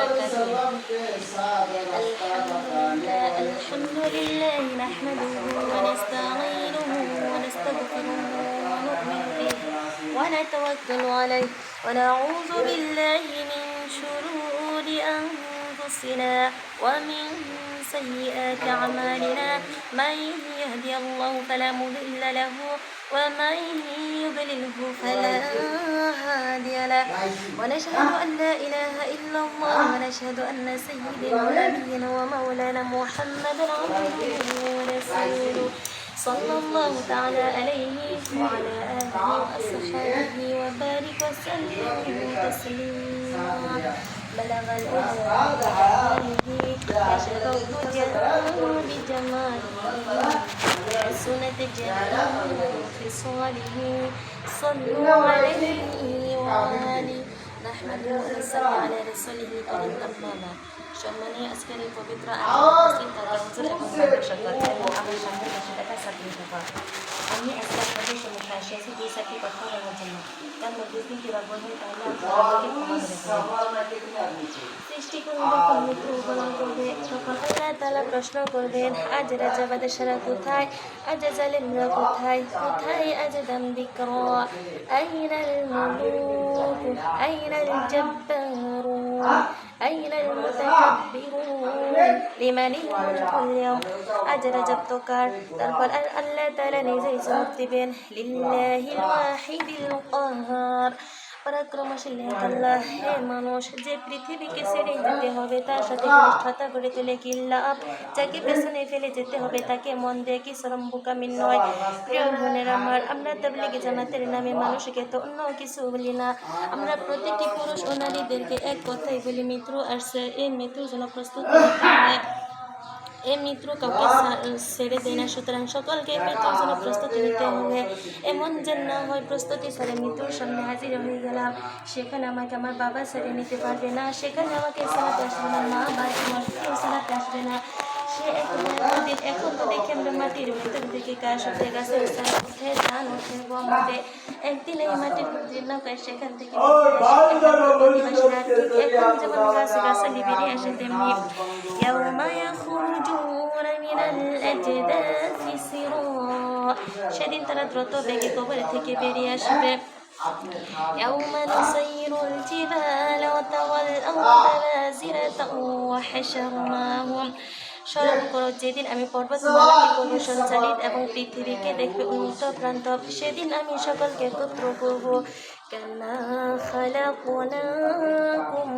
وبركاته. الحمد لله نحمده ونستعينه ونستغفره ونؤمن به ونتوكل عليه ونعوذ بالله من شرور أنفسنا ومن سيئات أعمالنا. من يهدي الله فلا مضل له ومن يضلله فلا هادي له. ونشهد أن لا إله إلا الله ونشهد أن سيدنا ونبينا ومولانا محمدا عبده ورسوله صلى الله تعالى عليه وعلى آله وأصحابه وبارك وسلم تسليما. بلغ الهدى بكماله كشف الدجى بجماله حسنت جميع خصاله صلوا عليه وآله نحمده ونصلي على رسوله الكريم أما بعد. সম্মানীয় আজকের এই পবিত্র উপস্থিত থাকা হুজুর এবং দর্শকগণ এবং আমার সামনে বসে থাকা ছাত্রীরা, আমি আজকে আপনাদের সম্মুখে আসিয়াছি দুই চারটি কথা বলার জন্য। তার মধ্যে তিনটি বাক্য হয়ে তাহলে আপনাদেরকে ক্ষমা করে সৃষ্টি করবে মৃত্যু উপলব্ধ করবে, তখন আল্লাহ তাআলা প্রশ্ন করবেন, আজ রাজা বাদশারা কোথায়, আজ জালিমরা কোথায়, কোথায় আজ দাম্ভিকরা, আইনাল মুলুক আইনাল জাব্বারুন আইনাল মুতাকাব্বিরুন লিমানিল মুলকুল ইয়াওম। আজ রাজত্বকার, তারপর আল্লাহ তাআলা নিজেই জবাব দিবেন, লিল্লাহিল ওয়াহিদিল কাহ্হার, পরাক্রমশালী আল্লাহ। হে মানুষ, যে পৃথিবীকে ছেড়ে যেতে হবে তার সাথে ঘনিষ্ঠতা করে তুলে কি লাভ, যাকে পেছনে ফেলে যেতে হবে তাকে মন দিয়ে কি শ্রম বোকামি নয়। প্রিয় বোনের আমার, আমরা তাবলীগি জামাতের নামে মানুষকে তো অন্য কিছু বলি না, আমরা প্রতিটি পুরুষ ও নারীদেরকে এক কথাই বলি, মৃত্যু আসছে, এই মৃত্যুর জন্য প্রস্তুত হতে হবে। এই মৃত্যু কাউকে ছেড়ে দেয় না, সুতরাং সকলকে মৃত্যুর জন্য প্রস্তুতি নিতে হবে। এমন যেন না হয় প্রস্তুতি ছেড়ে মৃত্যুর সামনে হাজির হয়ে গেলাম, সেখানে আমাকে আমার বাবা ছেড়ে নিতে পারবে না, সেখানে আমাকে ছাড়াতে আসবে না, মা বা তোমার কেউ ছাড়াতে আসবে না। সে এখন তো দেখি আমরা মাটির ভিতর থেকে গাছ উঠে, গাছের উঠে, ধান উঠে, গম উঠে, একদিন এই মাটির নৌকায় সেখান থেকে এখন যেমন গাছে গাছালি বেরিয়ে আসে, তেমনি সেদিন তারা দ্রুত বেগে কবর থেকে বেরিয়ে আসবে। يوم نسير الجبال وترى الأرض بازلة وحشرناهم। স্মরণ করো যেদিন আমি পর্বতমালাকে করব সঞ্চালিত এবং পৃথিবীকে দেখবে উন্মুক্ত প্রান্ত, সেদিন আমি সকলকে একত্র করব। কামা খালাকনাকুম